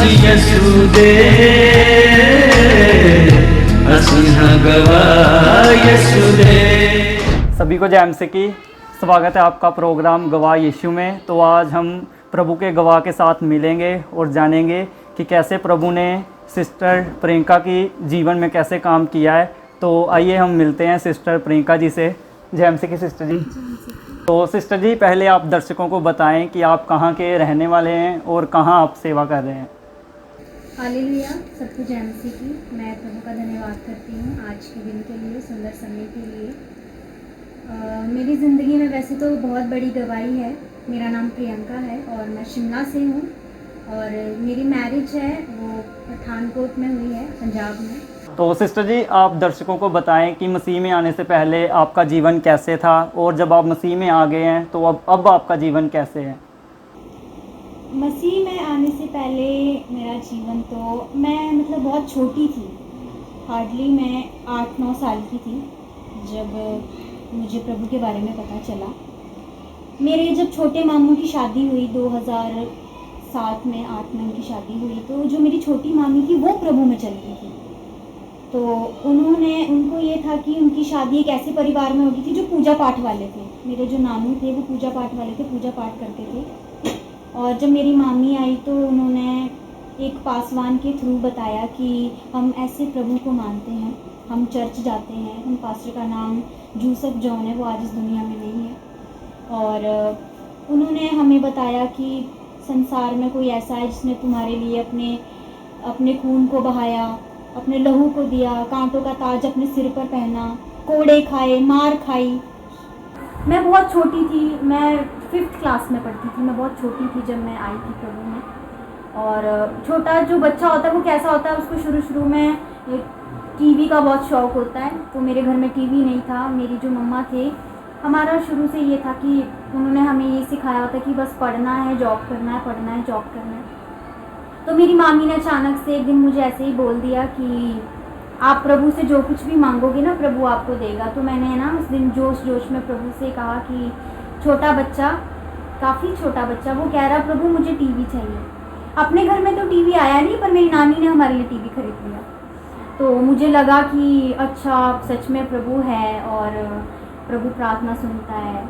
यसु दे असिंह गवाह यसु दे। सभी को जय मसीह की। स्वागत है आपका प्रोग्राम गवाह यीशु में। तो आज हम प्रभु के गवाह के साथ मिलेंगे और जानेंगे कि कैसे प्रभु ने सिस्टर प्रियंका की जीवन में कैसे काम किया है। तो आइए हम मिलते हैं सिस्टर प्रियंका जी से। जय मसीह की सिस्टर जी। तो सिस्टर जी, पहले आप दर्शकों को बताएं कि आप कहाँ के रहने वाले हैं और कहाँ आप सेवा कर रहे हैं। हालेलुया, सबको जय मसीह की। मैं प्रभु का धन्यवाद करती हूँ आज के दिन के लिए, सुंदर समय के लिए। मेरी ज़िंदगी में वैसे तो बहुत बड़ी गवाही है। मेरा नाम प्रियंका है और मैं शिमला से हूँ और मेरी मैरिज है वो पठानकोट में हुई है, पंजाब में। तो सिस्टर जी, आप दर्शकों को बताएं कि मसीह में आने से पहले आपका जीवन कैसे था और जब आप मसीह में आ गए हैं तो अब आपका जीवन कैसे है। मसीह में आने से पहले मेरा जीवन तो मैं बहुत छोटी थी। हार्डली मैं 8-9 साल की थी जब मुझे प्रभु के बारे में पता चला। मेरे जब छोटे मामू की शादी हुई 2007 में, 8 में उनकी शादी हुई, तो जो मेरी छोटी मामी थी वो प्रभु में चलती थी। तो उनको ये था कि उनकी शादी एक ऐसे परिवार में होगी थी जो पूजा पाठ वाले थे। मेरे जो नानू थे वो पूजा पाठ वाले थे, पूजा पाठ करते थे। और जब मेरी मामी आई तो उन्होंने एक पासवान के थ्रू बताया कि हम ऐसे प्रभु को मानते हैं, हम चर्च जाते हैं। उन पास्टर का नाम जूसफ जॉन है, वो आज इस दुनिया में नहीं है। और उन्होंने हमें बताया कि संसार में कोई ऐसा है जिसने तुम्हारे लिए अपने खून को बहाया, अपने लहू को दिया, कांटों का ताज अपने सिर पर पहना, कोड़े खाए, मार खाई। मैं बहुत छोटी थी, मैं 5th क्लास में पढ़ती थी। मैं बहुत छोटी थी जब मैं आई थी प्रभु में। और छोटा जो बच्चा होता है वो कैसा होता है, उसको शुरू में टीवी का बहुत शौक़ होता है। तो मेरे घर में टीवी नहीं था। मेरी जो मम्मा थे, हमारा शुरू से ये था कि उन्होंने हमें ये सिखाया होता कि बस पढ़ना है, जॉब करना है, पढ़ना है, जॉब करना है। तो मेरी मामी ने अचानक से एक दिन मुझे ऐसे ही बोल दिया कि आप प्रभु से जो कुछ भी मांगोगे ना, प्रभु आपको देगा। तो मैंने ना उस दिन जोश में प्रभु से कहा कि छोटा बच्चा, काफ़ी छोटा बच्चा, वो कह रहा प्रभु मुझे टीवी चाहिए। अपने घर में तो टीवी आया नहीं, पर मेरी नानी ने हमारे लिए टीवी खरीद लिया। तो मुझे लगा कि अच्छा, सच में प्रभु है और प्रभु प्रार्थना सुनता है।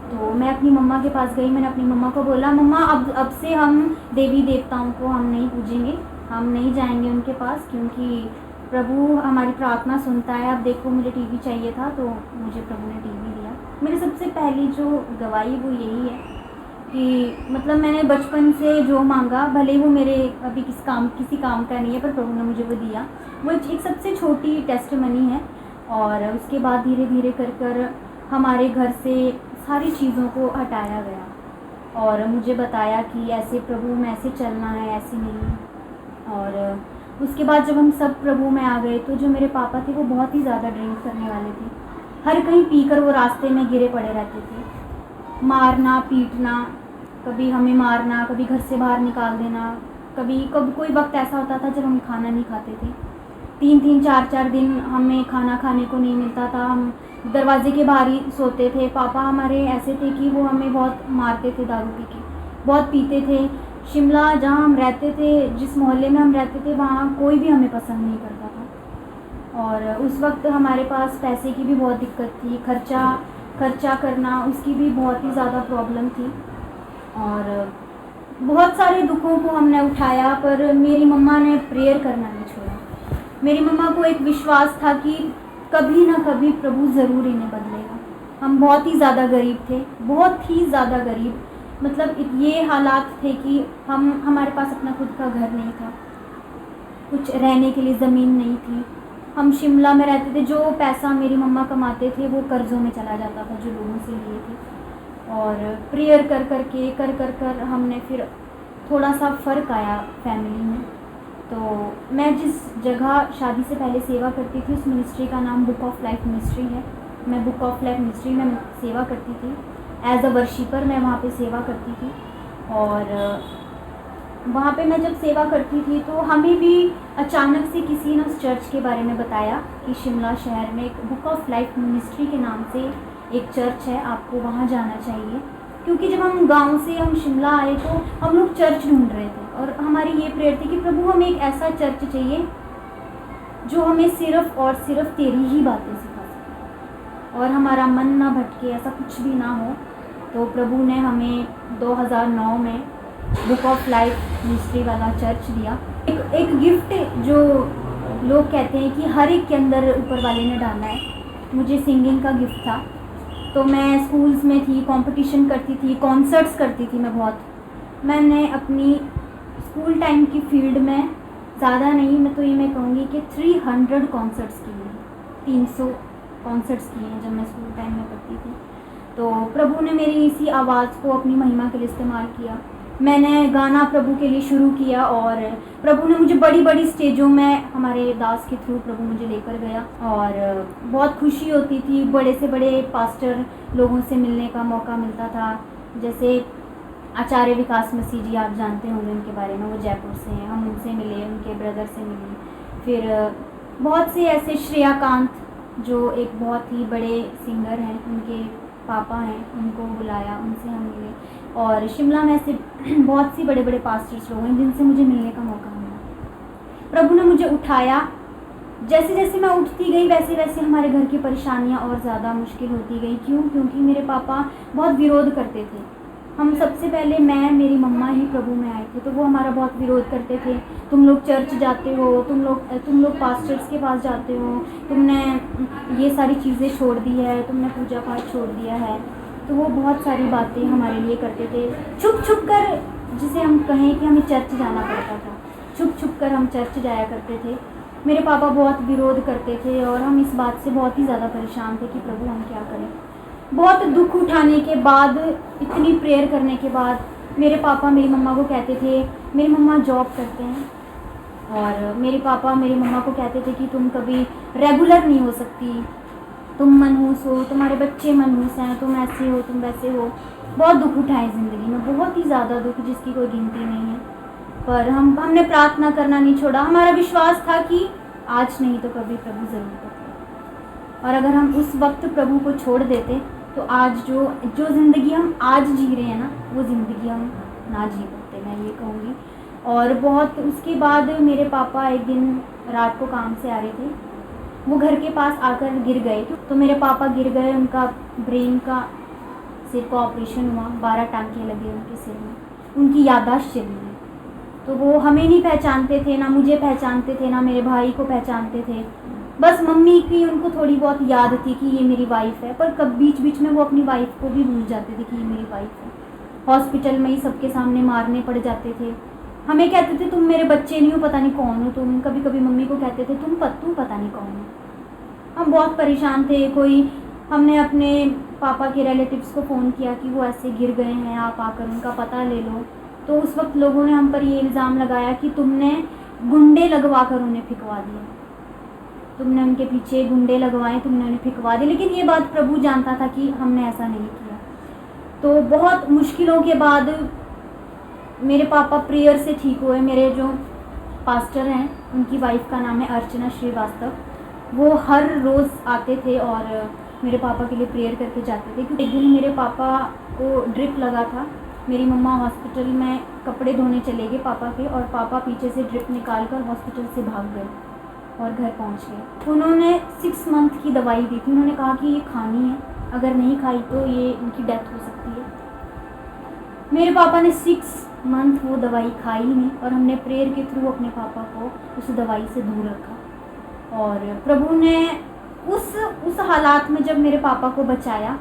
तो मैं अपनी मम्मा के पास गई। मैंने अपनी मम्मा को बोला, मम्मा अब से हम देवी देवताओं को हम नहीं पूजेंगे, हम नहीं जाएंगे उनके पास, क्योंकि प्रभु हमारी प्रार्थना सुनता है। अब देखो मुझे टीवी चाहिए था तो मुझे प्रभु ने टीवी दिया। मेरी सबसे पहली जो गवाही वो यही है कि मैंने बचपन से जो मांगा, भले वो मेरे अभी किसी काम का नहीं है, पर प्रभु ने मुझे वो दिया। वो एक सबसे छोटी टेस्टिमनी है। और उसके बाद धीरे धीरे कर हमारे घर से सारी चीज़ों को हटाया गया और मुझे बताया कि ऐसे प्रभु में ऐसे चलना है, ऐसे नहीं। और उसके बाद जब हम सब प्रभु में आ गए तो जो मेरे पापा थे वो बहुत ही ज़्यादा ड्रिंक करने वाले थे। हर कहीं पीकर वो रास्ते में गिरे पड़े रहते थे। मारना, पीटना, कभी हमें मारना, कभी घर से बाहर निकाल देना। कभी कोई वक्त ऐसा होता था जब हम खाना नहीं खाते थे। 3-3, 4-4 दिन हमें खाना खाने को नहीं मिलता था। हम दरवाजे के बाहर ही सोते थे। पापा हमारे ऐसे थे कि वो हमें बहुत मारते थे, दारू पी के बहुत पीते थे। शिमला जहाँ हम रहते थे, जिस मोहल्ले में हम रहते थे, वहाँ कोई भी हमें पसंद नहीं करता था। और उस वक्त हमारे पास पैसे की भी बहुत दिक्कत थी। खर्चा करना, उसकी भी बहुत ही ज़्यादा प्रॉब्लम थी। और बहुत सारे दुखों को हमने उठाया, पर मेरी मम्मा ने प्रेयर करना नहीं छोड़ा। मेरी मम्मा को एक विश्वास था कि कभी ना कभी प्रभु ज़रूर इन्हें बदलेगा। हम बहुत ही ज़्यादा गरीब थे, बहुत ही ज़्यादा गरीब। ये हालात थे कि हमारे पास अपना खुद का घर नहीं था, कुछ रहने के लिए ज़मीन नहीं थी। हम शिमला में रहते थे। जो पैसा मेरी मम्मा कमाते थे वो कर्ज़ों में चला जाता था जो लोगों से लिए थे। और प्रेयर कर हमने फिर थोड़ा सा फ़र्क आया फैमिली में। तो मैं जिस जगह शादी से पहले सेवा करती थी उस मिनिस्ट्री का नाम बुक ऑफ लाइफ मिनिस्ट्री है। मैं बुक ऑफ लाइफ मिनिस्ट्री में सेवा करती थी एज अ वर्शिपर। मैं वहाँ पे सेवा करती थी। और वहाँ पे मैं जब सेवा करती थी तो हमें भी अचानक से किसी ने उस चर्च के बारे में बताया कि शिमला शहर में एक बुक ऑफ लाइफ मिनिस्ट्री के नाम से एक चर्च है, आपको वहाँ जाना चाहिए। क्योंकि जब हम गांव से हम शिमला आए तो हम लोग चर्च ढूंढ रहे थे और हमारी ये प्रेयर थी कि प्रभु हमें एक ऐसा चर्च चाहिए जो हमें सिर्फ और सिर्फ तेरी ही बातें सिखा सके और हमारा मन ना भटके, ऐसा कुछ भी ना हो। तो प्रभु ने हमें 2009 में बुक ऑफ लाइफ मिनिस्ट्री वाला चर्च दिया। एक गिफ्ट जो लोग कहते हैं कि हर एक के अंदर ऊपर वाले ने डाला है, मुझे सिंगिंग का गिफ्ट था। तो मैं स्कूल्स में थी, कंपटीशन करती थी, कॉन्सर्ट्स करती थी मैं बहुत। मैंने अपनी स्कूल टाइम की फील्ड में ज़्यादा नहीं, मैं तो ये मैं कहूँगी कि 300 कॉन्सर्ट्स किए हैं, 300 कॉन्सर्ट्स किए हैं जब मैं स्कूल टाइम में पढ़ती थी। तो प्रभु ने मेरी इसी आवाज़ को अपनी महिमा के लिए इस्तेमाल किया। मैंने गाना प्रभु के लिए शुरू किया और प्रभु ने मुझे बड़ी बड़ी स्टेजों में हमारे दास के थ्रू प्रभु मुझे लेकर गया और बहुत खुशी होती थी। बड़े से बड़े पास्टर लोगों से मिलने का मौका मिलता था, जैसे आचार्य विकास मसीह जी, आप जानते होंगे उनके बारे में, वो जयपुर से हैं। हम उनसे मिले, उनके ब्रदर से मिले। फिर बहुत से ऐसे श्रेयाकांत जो एक बहुत ही बड़े सिंगर हैं, उनके पापा हैं, उनको बुलाया, उनसे हम मिले। और शिमला में ऐसे बहुत सी बड़े बड़े पास्टर्स लोग हैं जिनसे मुझे मिलने का मौका मिला। प्रभु ने मुझे उठाया। जैसे जैसे मैं उठती गई वैसे वैसे हमारे घर की परेशानियां और ज़्यादा मुश्किल होती गई। क्यों? क्योंकि मेरे पापा बहुत विरोध करते थे। हम सबसे पहले मैं, मेरी मम्मा ही प्रभु में आए थे, तो वो हमारा बहुत विरोध करते थे। तुम लोग चर्च जाते हो, तुम लोग पास्टर्स के पास जाते हो, तुमने ये सारी चीज़ें छोड़ दी है, तुमने पूजा पाठ छोड़ दिया है। तो वो बहुत सारी बातें हमारे लिए करते थे, छुप छुप कर, जिसे हम कहें कि हमें चर्च जाना पड़ता था। छुप छुप कर हम चर्च जाया करते थे। मेरे पापा बहुत विरोध करते थे और हम इस बात से बहुत ही ज़्यादा परेशान थे कि प्रभु हम क्या करें। बहुत दुख उठाने के बाद, इतनी प्रेयर करने के बाद, मेरे पापा मेरी मम्मा को कहते थे, मेरी मम्मा जॉब करते हैं और मेरे पापा मेरी मम्मा को कहते थे कि तुम कभी रेगुलर नहीं हो सकती, तुम मनहूस हो, तुम्हारे बच्चे मनहूस हैं, तुम ऐसे हो, तुम वैसे हो। बहुत दुख उठाए ज़िंदगी में, बहुत ही ज़्यादा दुख जिसकी कोई गिनती नहीं है। पर हमने प्रार्थना करना नहीं छोड़ा। हमारा विश्वास था कि आज नहीं तो कभी प्रभु ज़रूर करते, और अगर हम उस वक्त प्रभु को छोड़ देते तो आज जो ज़िंदगी हम आज जी रहे हैं ना, वो ज़िंदगी हम ना जी पाते, मैं ये कहूँगी। और बहुत उसके बाद मेरे पापा एक दिन रात को काम से आ रहे थे, वो घर के पास आकर गिर गए। तो मेरे पापा गिर गए, उनका ब्रेन का सिर का ऑपरेशन हुआ, 12 टांके लगे उनके सिर में, उनकी याददाश्त चली गई। तो वो हमें नहीं पहचानते थे, ना मुझे पहचानते थे, ना मेरे भाई को पहचानते थे। बस मम्मी की उनको थोड़ी बहुत याद थी कि ये मेरी वाइफ है, पर कब बीच बीच में वो अपनी वाइफ को भी भूल जाते थे कि ये मेरी वाइफ है। हॉस्पिटल में ही सबके सामने मारने पड़ जाते थे। हमें कहते थे तुम मेरे बच्चे नहीं हो, पता नहीं कौन हो तुम। कभी कभी मम्मी को कहते थे तुम पता नहीं कौन हो। हम बहुत परेशान थे। हमने अपने पापा के रिलेटिव्स को फ़ोन किया कि वो ऐसे गिर गए हैं, आप आकर उनका पता ले लो। तो उस वक्त लोगों ने हम पर ये इल्ज़ाम लगाया कि तुमने गुंडे लगवा कर उन्हें फिकवा दिया, तुमने उनके पीछे गुंडे लगवाए, तुमने उन्हें फिकवा दिया। लेकिन ये बात प्रभु जानता था कि हमने ऐसा नहीं किया। तो बहुत मुश्किलों के बाद मेरे पापा प्रेयर से ठीक हुए। मेरे जो पास्टर हैं, उनकी वाइफ का नाम है अर्चना श्रीवास्तव, वो हर रोज़ आते थे और मेरे पापा के लिए प्रेयर करके जाते थे। क्योंकि एक दिन मेरे पापा को ड्रिप लगा था। मेरी मम्मा हॉस्पिटल में कपड़े धोने चले गए पापा के, और पापा पीछे से ड्रिप निकाल कर हॉस्पिटल से भाग गए और घर पहुंच गए। उन्होंने 6 मंथ की दवाई दी थी। उन्होंने कहा कि ये खानी है, अगर नहीं खाई तो ये उनकी डेथ हो सकती है। मेरे पापा ने 6 मंथ वो दवाई खाई नहीं, और हमने प्रेयर के थ्रू अपने पापा को उस दवाई से दूर रखा। और प्रभु ने उस हालात में जब मेरे पापा को बचाया,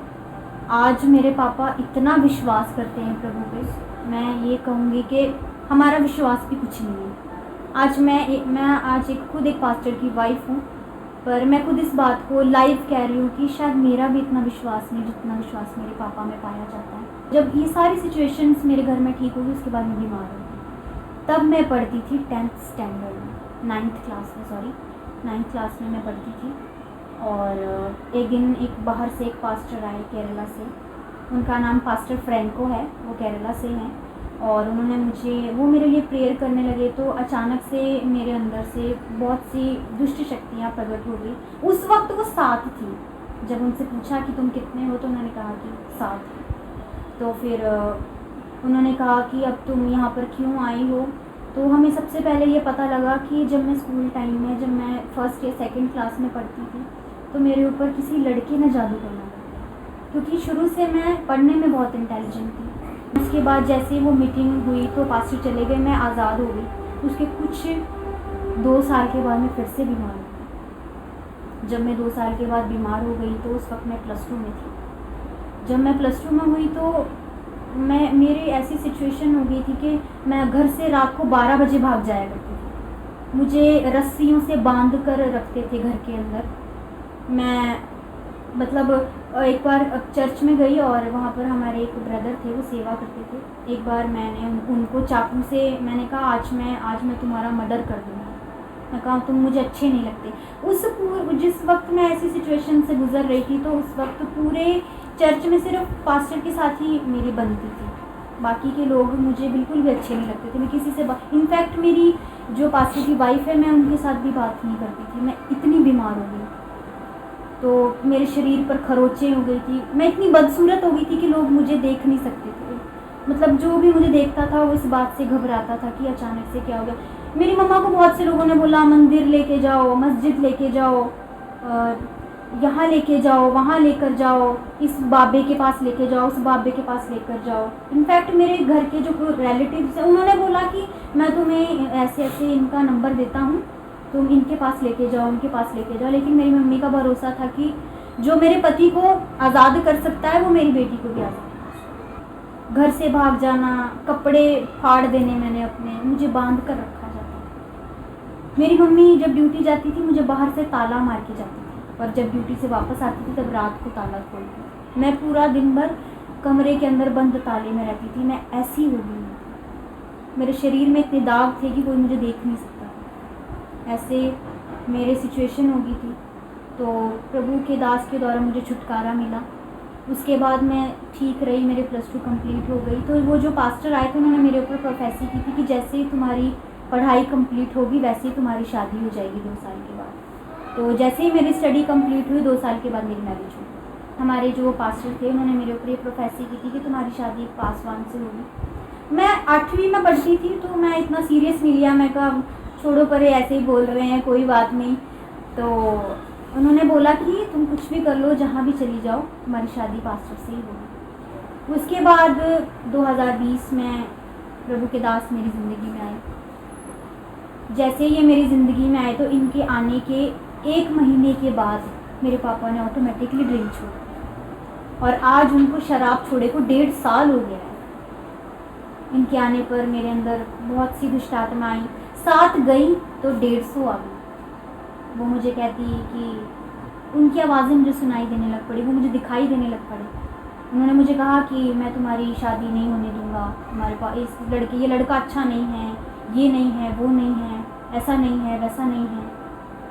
आज मेरे पापा इतना विश्वास करते हैं प्रभु पे, मैं ये कहूँगी कि हमारा विश्वास भी कुछ नहीं है। आज मैं खुद एक पास्टर की वाइफ हूँ, पर मैं खुद इस बात को लाइव कह रही हूँ कि शायद मेरा भी इतना विश्वास नहीं जितना विश्वास मेरे पापा में पाया जाता है। जब ये सारी सिचुएशंस मेरे घर में ठीक होगी, उसके बाद मैं बीमार हो गई। तब मैं पढ़ती थी 10th स्टैंडर्ड में, 9th क्लास में मैं पढ़ती थी। और एक दिन बाहर से एक पास्टर आए केरला से, उनका नाम पास्टर फ्रैंको है, वो केरला से हैं। और वो मेरे लिए प्रेयर करने लगे। तो अचानक से मेरे अंदर से बहुत सी दुष्ट शक्तियाँ प्रकट हो गई। उस वक्त वो 7 थी। जब उनसे पूछा कि तुम कितने हो, तो उन्होंने कहा कि 7। तो फिर उन्होंने कहा कि अब तुम यहाँ पर क्यों आई हो। तो हमें सबसे पहले ये पता लगा कि जब मैं स्कूल टाइम में, जब मैं फर्स्ट या सेकंड क्लास में पढ़ती थी, तो मेरे ऊपर किसी लड़के ने जादू करना था, क्योंकि शुरू से मैं पढ़ने में बहुत इंटेलिजेंट थी। उसके बाद जैसे वो मीटिंग हुई तो पास्टर चले गए, मैं आज़ाद हो गई। उसके कुछ 2 साल के बाद मैं फिर से बीमार हो गई। जब मैं 2 साल के बाद बीमार हो गई तो उस वक्त मैं +2 में थी। जब मैं +2 में हुई तो मेरी ऐसी सिचुएशन हो गई थी कि मैं घर से रात को 12 बजे भाग जाया करती थी। मुझे रस्सियों से बांध कर रखते थे घर के अंदर। मैं मतलब एक बार चर्च में गई और वहाँ पर हमारे एक ब्रदर थे, वो सेवा करते थे। एक बार मैंने उनको चाकू से मैंने कहा आज मैं तुम्हारा मर्डर कर दूँगा। मैं कहा तुम मुझे अच्छे नहीं लगते। जिस वक्त मैं ऐसी सिचुएशन से गुजर रही थी तो उस वक्त पूरे चर्च में सिर्फ पास्टर के साथ ही मेरी बनती थी, बाकी के लोग मुझे बिल्कुल भी अच्छे नहीं लगते थे। मैं किसी से इनफैक्ट मेरी जो पास्टर की वाइफ है, मैं उनके साथ भी बात नहीं करती थी। मैं इतनी बीमार हो गई, तो मेरे शरीर पर खरोंचें हो गई थी। मैं इतनी बदसूरत हो गई थी कि लोग मुझे देख नहीं सकते थे। मतलब जो भी मुझे देखता था वो इस बात से घबराता था कि अचानक से क्या हो गया। मेरी मम्मा को बहुत से लोगों ने बोला मंदिर लेके जाओ, मस्जिद लेके जाओ, यहाँ लेके जाओ, वहाँ लेकर जाओ, इस बाबे के पास लेके जाओ, उस बाबे के पास लेकर जाओ। इनफैक्ट मेरे घर के जो रिलेटिव्स हैं उन्होंने बोला कि मैं तुम्हें ऐसे ऐसे इनका नंबर देता हूँ, तुम इनके पास लेके जाओ, उनके पास लेके जाओ। लेकिन मेरी मम्मी का भरोसा था कि जो मेरे पति को आज़ाद कर सकता है वो मेरी बेटी को भी आज़ाद कर। घर से भाग जाना, कपड़े फाड़ देने मैंने अपने, मुझे बांध कर रखा जाता। मेरी मम्मी जब ड्यूटी जाती थी मुझे बाहर से ताला मार के जाती थी, और जब ड्यूटी से वापस आती थी तब रात को ताला खोलती। मैं पूरा दिन भर कमरे के अंदर बंद ताले में रहती थी। मैं ऐसी हो गई, मेरे शरीर में इतने दाग थे कि कोई मुझे देख नहीं सकता। ऐसे मेरे सिचुएशन हो गई थी। तो प्रभु के दास के द्वारा मुझे छुटकारा मिला। उसके बाद मैं ठीक रही, मेरे +2 कंप्लीट हो गई। तो वो जो पास्टर आए थे उन्होंने मेरे ऊपर प्रोफेसी की थी कि जैसे ही तुम्हारी पढ़ाई कंप्लीट होगी वैसे ही तुम्हारी शादी हो जाएगी 2 साल के बाद। तो जैसे ही मेरी स्टडी कंप्लीट हुई 2 साल के बाद मेरी मैरिज हुई। हमारे जो पास्टर थे उन्होंने मेरे ऊपर ये प्रोफेसी की थी कि तुम्हारी शादी पासवान से होगी। मैं 8वीं में पढ़ती थी तो मैं इतना सीरियस नहीं लिया। मैं कहा छोड़ो परे, ऐसे ही बोल रहे हैं, कोई बात नहीं। तो उन्होंने बोला कि तुम कुछ भी कर लो, जहाँ भी चली जाओ, तुम्हारी शादी पास्टर से ही होगी। उसके बाद 2020 में प्रभु के दास मेरी ज़िंदगी में आए। जैसे ये मेरी ज़िंदगी में आए तो इनके आने के 1 महीने के बाद मेरे पापा ने ऑटोमेटिकली ड्रिंक छोड़ा, और आज उनको शराब छोड़े को 1.5 साल हो गया है। इनके आने पर मेरे अंदर बहुत सी दुष्ट आत्मा आई। 7 गई तो 150 आ गई। वो मुझे कहती कि उनकी आवाज़ें मुझे सुनाई देने लग पड़ी, वो मुझे दिखाई देने लग पड़े। उन्होंने मुझे कहा कि मैं तुम्हारी शादी नहीं होने दूंगा, तुम्हारे पास ये लड़का अच्छा नहीं है, ये नहीं है, वो नहीं है, ऐसा नहीं है, वैसा नहीं है।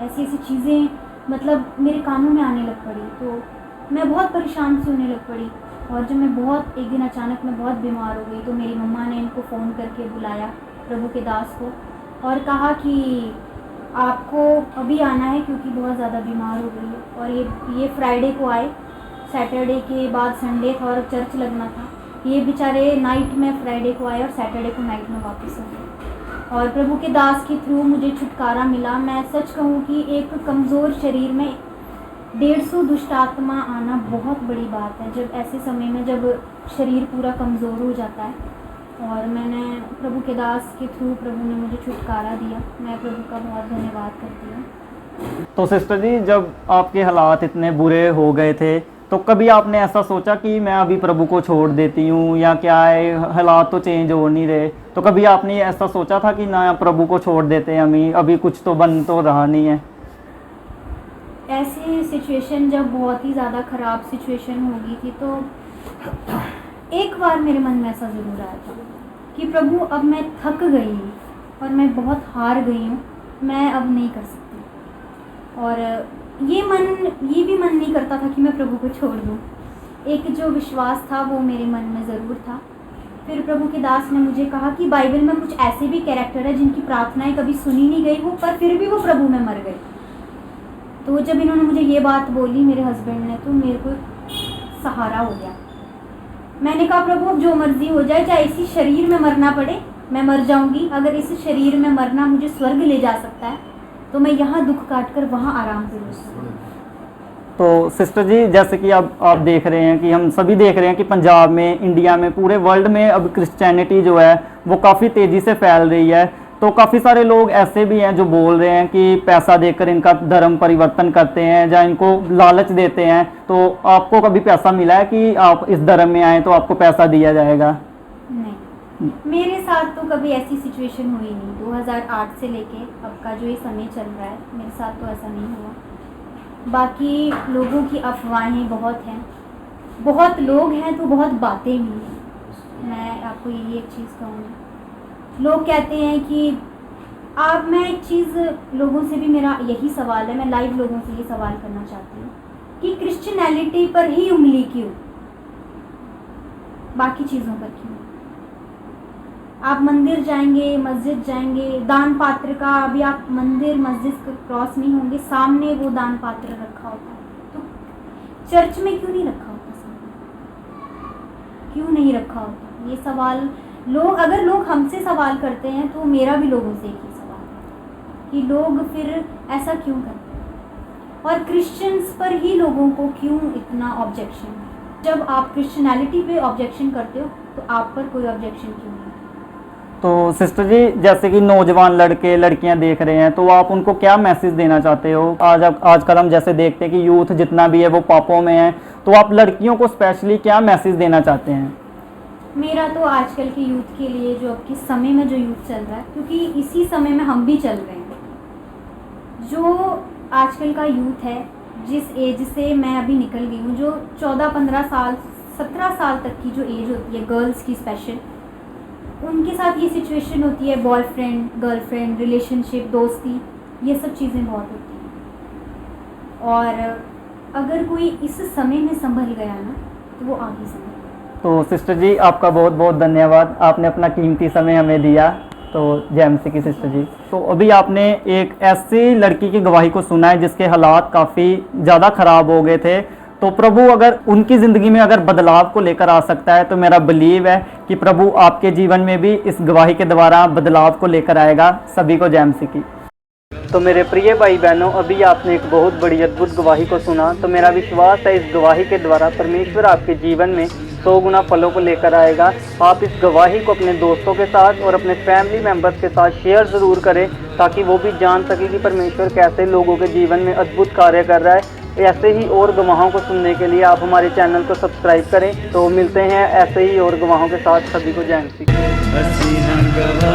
ऐसी ऐसी चीज़ें मतलब मेरे कानों में आने लग पड़ी। तो मैं बहुत परेशान सी होने लग पड़ी। और जब मैं एक दिन अचानक मैं बहुत बीमार हो गई तो मेरी मम्मा ने इनको फ़ोन करके बुलाया, प्रभु के दास को, और कहा कि आपको अभी आना है क्योंकि बहुत ज़्यादा बीमार हो गई है। और ये फ्राइडे को आए, सैटरडे के बाद संडे था और चर्च लगना था। ये बेचारे नाइट में फ्राइडे को आए और सैटरडे को नाइट में वापस आ गए। और प्रभु के दास के थ्रू मुझे छुटकारा मिला। मैं सच कहूँ कि एक कमज़ोर शरीर में 150 दुष्ट आत्मा आना बहुत बड़ी बात है, जब ऐसे समय में जब शरीर पूरा कमज़ोर हो जाता है। और मैंने प्रभु के दास के थ्रू प्रभु ने मुझे छुटकारा दिया। मैं प्रभु का बहुत धन्यवाद करती हूँ। तो सिस्टर जी, जब आपके हालात इतने बुरे हो गए थे तो कभी आपने ऐसा सोचा कि मैं अभी प्रभु को छोड़ देती हूँ, या क्या है हालात तो चेंज हो नहीं रहे, तो कभी आपने ऐसा सोचा था कि ना प्रभु को छोड़ देते हैं, अभी कुछ तो बन तो रहा नहीं है? ऐसी सिचुएशन जब बहुत ही ज़्यादा ख़राब सिचुएशन हो गई थी तो एक बार मेरे मन में ऐसा ज़रूर आया था कि प्रभु अब मैं थक गई हूँ और मैं बहुत हार गई हूँ, मैं अब नहीं कर सकती। और ये भी मन नहीं करता था कि मैं प्रभु को छोड़ दूँ। एक जो विश्वास था वो मेरे मन में ज़रूर था। फिर प्रभु के दास ने मुझे कहा कि बाइबल में कुछ ऐसे भी कैरेक्टर है जिनकी प्रार्थनाएं कभी सुनी नहीं गई हो, पर फिर भी वो प्रभु में मर गए। तो जब इन्होंने मुझे ये बात बोली मेरे हस्बैंड ने, तो मेरे को सहारा हो गया। मैंने कहा प्रभु अब जो मर्जी हो जाए, चाहे इसी शरीर में मरना पड़े, मैं मर जाऊंगी। अगर इस शरीर में मरना मुझे स्वर्ग ले जा सकता है तो मैं यहाँ दुख काट कर वहाँ आराम से रहूँगी। तो सिस्टर जी, जैसे कि अब आप देख रहे हैं कि हम सभी देख रहे हैं कि पंजाब में, इंडिया में, पूरे वर्ल्ड में अब क्रिश्चियनिटी जो है वो काफ़ी तेज़ी से फैल रही है। तो काफ़ी सारे लोग ऐसे भी हैं जो बोल रहे हैं कि पैसा देकर इनका धर्म परिवर्तन करते हैं या इनको लालच देते हैं। तो आपको कभी पैसा मिला है कि आप इस धर्म में आए तो आपको पैसा दिया जाएगा? नहीं, मेरे साथ तो कभी ऐसी सिचुएशन हुई नहीं। 2008 से लेके अब का जो ये समय चल रहा है, मेरे साथ तो ऐसा नहीं हुआ। बाकी लोगों की अफवाहें बहुत हैं, बहुत लोग हैं तो बहुत बातें भी हैं। मैं आपको यही एक चीज़ कहूँगी, लोग कहते हैं कि आप, मैं एक चीज़ लोगों से भी, मेरा यही सवाल है, मैं लाइव लोगों से ये सवाल करना चाहती हूँ कि क्रिश्चियनिटी पर ही उंगली क्यों, बाकी चीज़ों पर क्यों? आप मंदिर जाएंगे, मस्जिद जाएंगे, दान पात्र का, अभी आप मंदिर मस्जिद क्रॉस नहीं होंगे, सामने वो दान पात्र रखा होता है, तो चर्च में क्यों नहीं रखा होता सामने? क्यों नहीं रखा होता? ये सवाल लोग, अगर लोग हमसे सवाल करते हैं तो मेरा भी लोगों से एक ही सवाल है कि लोग फिर ऐसा क्यों करते हैं और क्रिश्चियंस पर ही लोगों को क्यों इतना ऑब्जेक्शन है? जब आप क्रिश्चियनिटी पे ऑब्जेक्शन करते हो तो आप पर कोई ऑब्जेक्शन क्यों नहीं? तो सिस्टर जी, जैसे कि नौजवान लड़के लड़कियां देख रहे हैं तो आप उनको क्या मैसेज देना चाहते हो? आजकल हम जैसे देखते हैं कि यूथ जितना भी है वो पापों में है, तो आप लड़कियों को स्पेशली क्या मैसेज देना चाहते हैं? मेरा तो आजकल के यूथ के लिए, जो अब के समय में जो यूथ चल रहा है, क्योंकि इसी समय में हम भी चल रहे हैं, जो आजकल का यूथ है, जिस एज से मैं अभी निकल गई हूँ, जो 14-15 साल 17 साल तक की जो एज होती है गर्ल्स की स्पेशल, उनके साथ ये सिचुएशन होती है, बॉयफ्रेंड गर्लफ्रेंड रिलेशनशिप, दोस्ती, ये सब चीज़ें बहुत होती हैं। और अगर कोई इस समय में संभल गया ना तो वो आगे संभल। तो सिस्टर जी, आपका बहुत बहुत धन्यवाद, आपने अपना कीमती समय हमें दिया। तो जय मसीह की सिस्टर जी। तो अभी आपने एक ऐसी लड़की की गवाही को सुना है जिसके हालात काफ़ी ज़्यादा ख़राब हो गए थे। तो प्रभु अगर उनकी ज़िंदगी में अगर बदलाव को लेकर आ सकता है तो मेरा बिलीव है कि प्रभु आपके जीवन में भी इस गवाही के द्वारा बदलाव को लेकर आएगा। सभी को जय मसीह की। तो मेरे प्रिय भाई बहनों, अभी आपने एक बहुत बड़ी अद्भुत गवाही को सुना। तो मेरा विश्वास है इस गवाही के द्वारा परमेश्वर आपके जीवन में 100 गुना फलों को लेकर आएगा। आप इस गवाही को अपने दोस्तों के साथ और अपने फैमिली मेम्बर्स के साथ शेयर ज़रूर करें, ताकि वो भी जान सके कि परमेश्वर कैसे लोगों के जीवन में अद्भुत कार्य कर रहा है। ऐसे ही और गवाहों को सुनने के लिए आप हमारे चैनल को सब्सक्राइब करें। तो मिलते हैं ऐसे ही और गवाहों के साथ। सभी को जय मसीह। ਅਸੀਂ ਹਾਂ ਗਵਾਹ